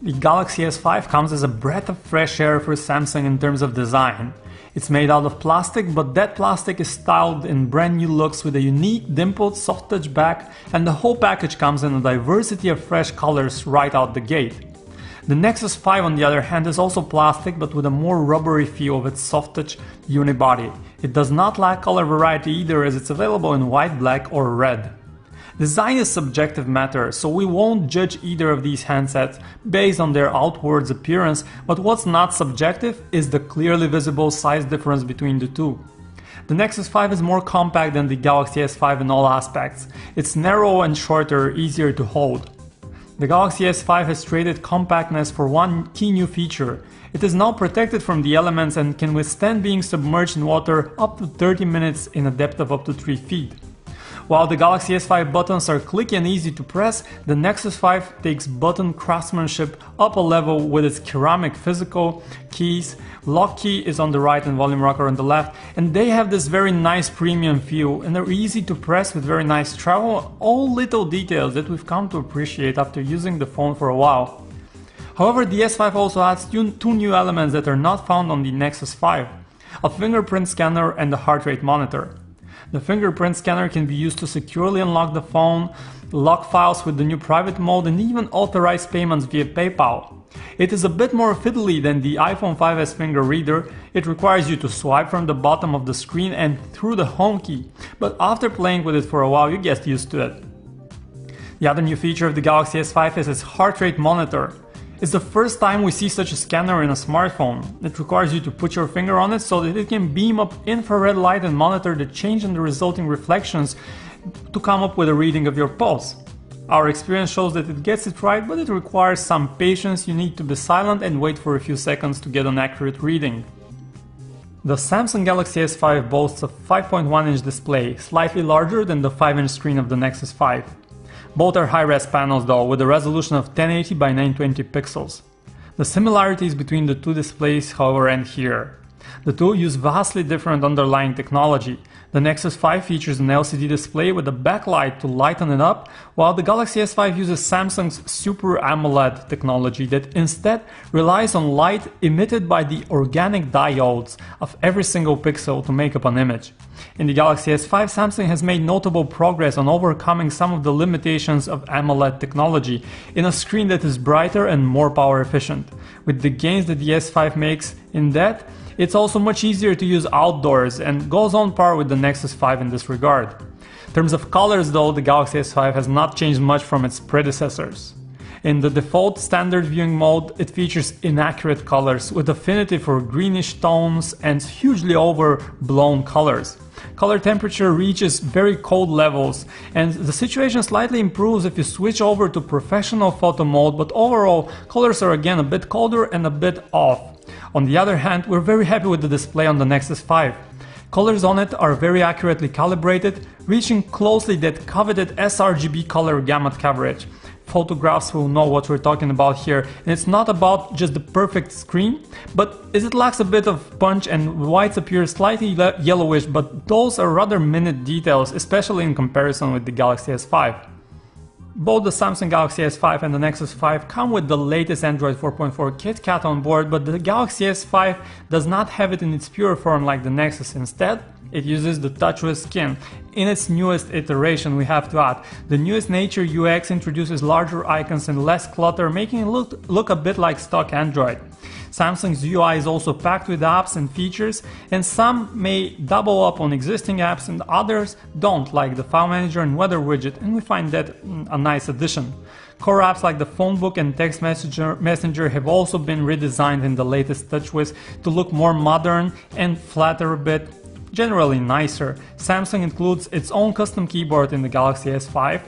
The Galaxy S5 comes as a breath of fresh air for Samsung in terms of design. It's made out of plastic, but that plastic is styled in brand new looks with a unique dimpled soft touch back, and the whole package comes in a diversity of fresh colors right out the gate. The Nexus 5 on the other hand is also plastic, but with a more rubbery feel of its soft touch unibody. It does not lack color variety either, as it's available in white, black or red. Design is subjective matter, so we won't judge either of these handsets based on their outwards appearance, but what's not subjective is the clearly visible size difference between the two. The Nexus 5 is more compact than the Galaxy S5 in all aspects. It's narrow and shorter, easier to hold. The Galaxy S5 has traded compactness for one key new feature. It is now protected from the elements and can withstand being submerged in water up to 30 minutes in a depth of up to 3 feet. While the Galaxy S5 buttons are clicky and easy to press, the Nexus 5 takes button craftsmanship up a level with its ceramic physical keys. Lock key is on the right and volume rocker on the left, and they have this very nice premium feel and they're easy to press with very nice travel, all little details that we've come to appreciate after using the phone for a while. However, the S5 also adds two new elements that are not found on the Nexus 5, a fingerprint scanner and a heart rate monitor. The fingerprint scanner can be used to securely unlock the phone, lock files with the new private mode, and even authorize payments via PayPal. It is a bit more fiddly than the iPhone 5s finger reader. It requires you to swipe from the bottom of the screen and through the home key, but after playing with it for a while you get used to it. The other new feature of the Galaxy S5 is its heart rate monitor. It's the first time we see such a scanner in a smartphone. It requires you to put your finger on it so that it can beam up infrared light and monitor the change in the resulting reflections to come up with a reading of your pulse. Our experience shows that it gets it right, but it requires some patience. You need to be silent and wait for a few seconds to get an accurate reading. The Samsung Galaxy S5 boasts a 5.1-inch display, slightly larger than the 5-inch screen of the Nexus 5. Both are high-res panels though, with a resolution of 1080 by 920 pixels. The similarities between the two displays, however, end here. The two use vastly different underlying technology. The Nexus 5 features an LCD display with a backlight to lighten it up, while the Galaxy S5 uses Samsung's Super AMOLED technology that instead relies on light emitted by the organic diodes of every single pixel to make up an image. In the Galaxy S5, Samsung has made notable progress on overcoming some of the limitations of AMOLED technology in a screen that is brighter and more power efficient. With the gains that the S5 makes in that, it's also much easier to use outdoors and goes on par with the Nexus 5 in this regard. In terms of colors though, the Galaxy S5 has not changed much from its predecessors. In the default standard viewing mode, it features inaccurate colors with affinity for greenish tones and hugely overblown colors. Color temperature reaches very cold levels, and the situation slightly improves if you switch over to professional photo mode, but overall colors are again a bit colder and a bit off. On the other hand, we're very happy with the display on the Nexus 5. Colors on it are very accurately calibrated, reaching closely that coveted sRGB color gamut coverage. Photographs will know what we're talking about here, and it's not about just the perfect screen, but it lacks a bit of punch and whites appear slightly yellowish, but those are rather minute details, especially in comparison with the Galaxy S5. Both the Samsung Galaxy S5 and the Nexus 5 come with the latest Android 4.4 KitKat on board, but the Galaxy S5 does not have it in its pure form like the Nexus. Instead, it uses the TouchWiz skin. In its newest iteration, we have to add, the newest Nature UX introduces larger icons and less clutter, making it look a bit like stock Android. Samsung's UI is also packed with apps and features, and some may double up on existing apps and others don't, like the File Manager and Weather widget, and we find that a nice addition. Core apps like the phone book and text messenger have also been redesigned in the latest TouchWiz to look more modern and flatter a bit, generally nicer. Samsung includes its own custom keyboard in the Galaxy S5,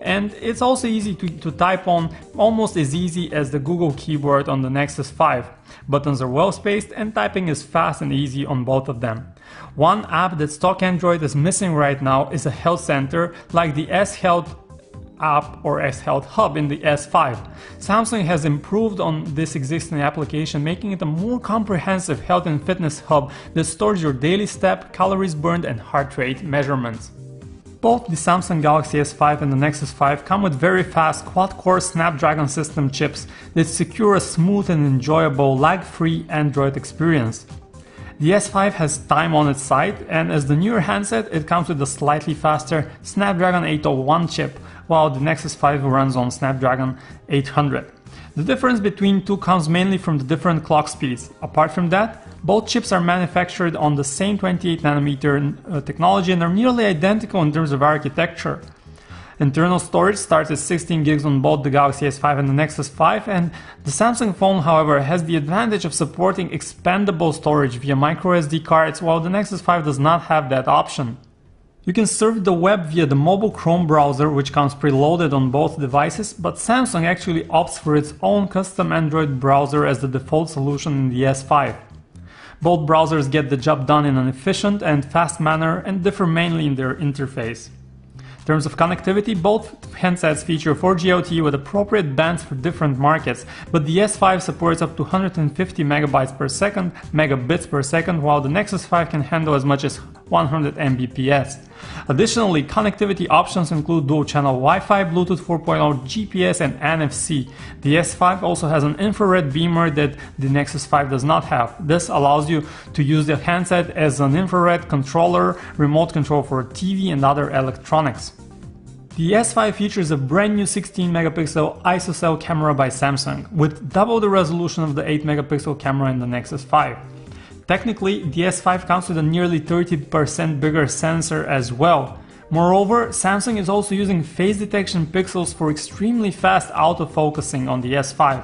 and it's also easy to type on, almost as easy as the Google keyboard on the Nexus 5. Buttons are well spaced and typing is fast and easy on both of them. One app that stock Android is missing right now is a health center like the S-Health app or S-Health Hub in the S5. Samsung has improved on this existing application, making it a more comprehensive health and fitness hub that stores your daily step, calories burned and heart rate measurements. Both the Samsung Galaxy S5 and the Nexus 5 come with very fast quad-core Snapdragon system chips that secure a smooth and enjoyable lag-free Android experience. The S5 has time on its side, and as the newer handset, it comes with a slightly faster Snapdragon 801 chip, while the Nexus 5 runs on Snapdragon 800. The difference between two comes mainly from the different clock speeds. Apart from that, both chips are manufactured on the same 28nm technology and are nearly identical in terms of architecture. Internal storage starts at 16 gigs on both the Galaxy S5 and the Nexus 5, and the Samsung phone, however, has the advantage of supporting expandable storage via microSD cards, while the Nexus 5 does not have that option. You can surf the web via the mobile Chrome browser, which comes preloaded on both devices, but Samsung actually opts for its own custom Android browser as the default solution in the S5. Both browsers get the job done in an efficient and fast manner and differ mainly in their interface. In terms of connectivity, both handsets feature 4G LTE with appropriate bands for different markets, but the S5 supports up to 150 megabits per second, while the Nexus 5 can handle as much as 100 Mbps. Additionally, connectivity options include dual-channel Wi-Fi, Bluetooth 4.0, GPS and NFC. The S5 also has an infrared beamer that the Nexus 5 does not have. This allows you to use the handset as an infrared controller, remote control for TV and other electronics. The S5 features a brand new 16-megapixel ISOCELL camera by Samsung, with double the resolution of the 8-megapixel camera in the Nexus 5. Technically, the S5 comes with a nearly 30% bigger sensor as well. Moreover, Samsung is also using face detection pixels for extremely fast autofocusing on the S5.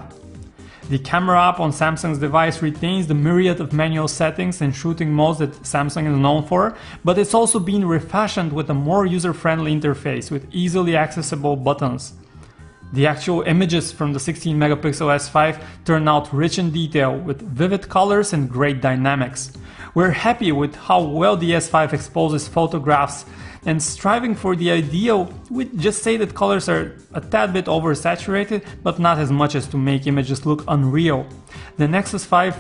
The camera app on Samsung's device retains the myriad of manual settings and shooting modes that Samsung is known for, but it's also been refashioned with a more user-friendly interface with easily accessible buttons. The actual images from the 16-megapixel S5 turn out rich in detail with vivid colors and great dynamics. We're happy with how well the S5 exposes photographs, and striving for the ideal, we'd just say that colors are a tad bit oversaturated, but not as much as to make images look unreal. The Nexus 5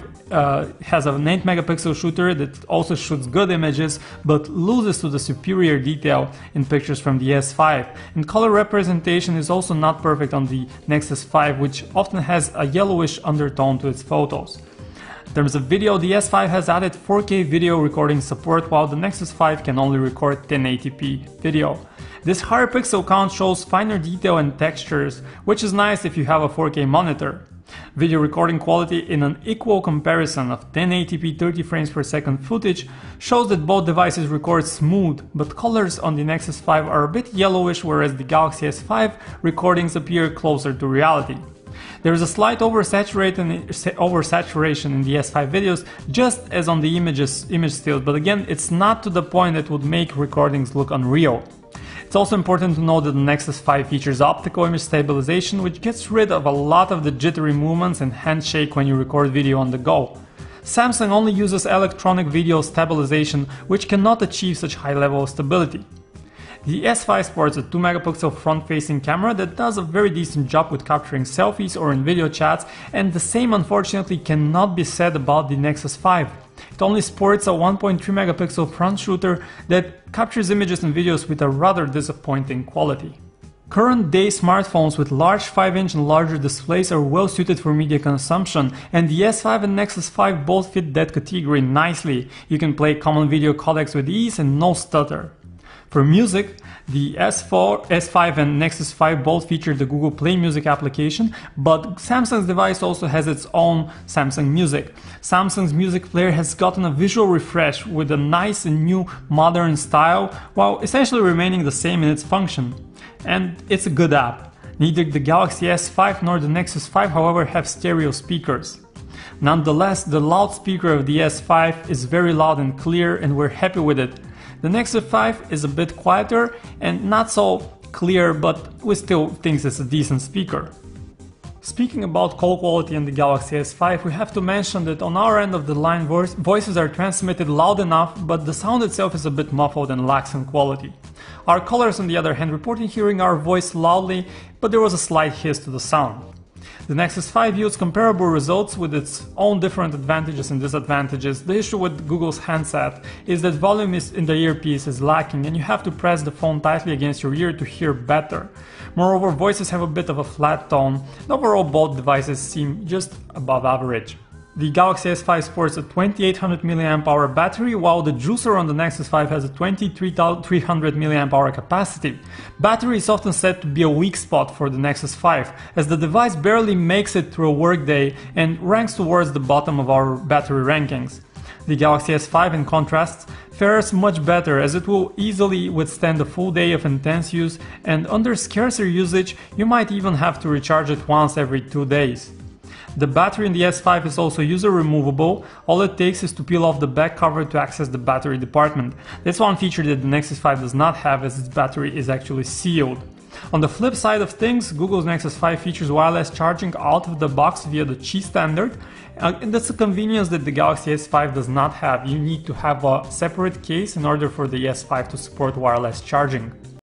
has an 8-megapixel shooter that also shoots good images, but loses to the superior detail in pictures from the S5. And color representation is also not perfect on the Nexus 5, which often has a yellowish undertone to its photos. In terms of video, the S5 has added 4K video recording support, while the Nexus 5 can only record 1080p video. This higher pixel count shows finer detail and textures, which is nice if you have a 4K monitor. Video recording quality in an equal comparison of 1080p 30 frames per second footage shows that both devices record smooth, but colors on the Nexus 5 are a bit yellowish, whereas the Galaxy S5 recordings appear closer to reality. There is a slight oversaturation in the S5 videos, just as on the image stills, but again, it's not to the point that would make recordings look unreal. It's also important to note that the Nexus 5 features optical image stabilization, which gets rid of a lot of the jittery movements and handshake when you record video on the go. Samsung only uses electronic video stabilization, which cannot achieve such high level of stability. The S5 sports a 2-megapixel front-facing camera that does a very decent job with capturing selfies or in video chats, and the same unfortunately cannot be said about the Nexus 5. It only sports a 1.3-megapixel front shooter that captures images and videos with a rather disappointing quality. Current day smartphones with large 5-inch and larger displays are well suited for media consumption, and the S5 and Nexus 5 both fit that category nicely. You can play common video codecs with ease and no stutter. For music, the S5 and Nexus 5 both feature the Google Play Music application, but Samsung's device also has its own Samsung Music. Samsung's music player has gotten a visual refresh with a nice and new modern style, while essentially remaining the same in its function. And it's a good app. Neither the Galaxy S5 nor the Nexus 5, however, have stereo speakers. Nonetheless, the loudspeaker of the S5 is very loud and clear, and we're happy with it. The Nexus 5 is a bit quieter and not so clear, but we still think it's a decent speaker. Speaking about call quality in the Galaxy S5, we have to mention that on our end of the line voices are transmitted loud enough, but the sound itself is a bit muffled and lacks in quality. Our callers on the other hand reported hearing our voice loudly, but there was a slight hiss to the sound. The Nexus 5 yields comparable results with its own different advantages and disadvantages. The issue with Google's handset is that volume in the earpiece is lacking and you have to press the phone tightly against your ear to hear better. Moreover, voices have a bit of a flat tone, and overall both devices seem just above average. The Galaxy S5 sports a 2800 mAh battery, while the juicer on the Nexus 5 has a 2300 mAh capacity. Battery is often said to be a weak spot for the Nexus 5, as the device barely makes it through a workday and ranks towards the bottom of our battery rankings. The Galaxy S5, in contrast, fares much better, as it will easily withstand a full day of intense use, and under scarcer usage you might even have to recharge it once every 2 days. The battery in the S5 is also user removable. All it takes is to peel off the back cover to access the battery department. That's one feature that the Nexus 5 does not have, as its battery is actually sealed. On the flip side of things, Google's Nexus 5 features wireless charging out of the box via the Qi standard, and that's a convenience that the Galaxy S5 does not have. You need to have a separate case in order for the S5 to support wireless charging.